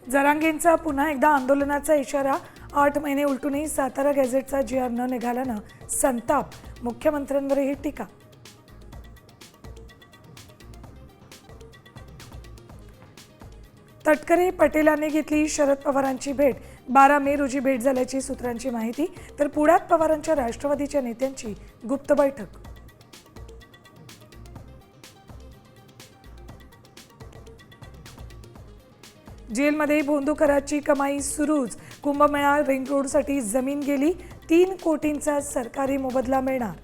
जरांगेंचा पुन्हा एकदा आंदोलनाचा इशारा। 8 महिने उलटूनही सातारा गॅझेटचा GR न निघाल्यानं संताप, मुख्यमंत्र्यांवरही टीका। तटकरे पटेलांनी घेतली शरद पवारांची भेट। 12 मे रोजी भेट झाल्याची सूत्रांची माहिती। तर पुण्यात पवारांच्या राष्ट्रवादीच्या नेत्यांची गुप्त बैठक। जेलमध्ये भोंदूकराची कमाई सुरूच। कुंभमेळा रिंग रोडसाठी जमीन गेली। 3 कोटींचा सरकारी मोबदला मिळणार।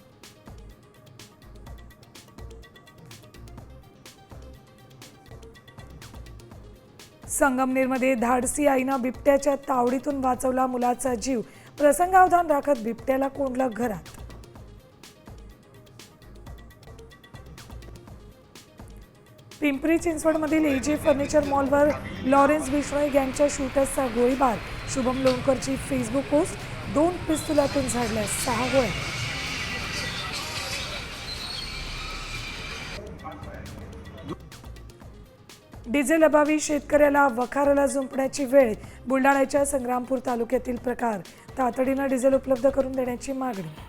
संगमनेरमध्ये धाडसी आईनं बिबट्याच्या तावडीतून वाचवला मुलाचा जीव। प्रसंगावधान राखत बिबट्याला कोंडलं घरात। पिंपरी चिंचवडमधील AJ फर्निचर मॉलवर लॉरेन्स बिश्नोई गँगच्या शूटर्सचा गोळीबार। शुभम लोणकरची फेसबुक पोस्ट। 2 पिस्तुलातून झाडल्या 6 गोळ्या। डिझेल अभावी शेतकऱ्याला वखाराला जुंपण्याची वेळ। बुलढाण्याच्या संग्रामपूर तालुक्यातील प्रकार। तातडीनं डिझेल उपलब्ध करून देण्याची मागणी।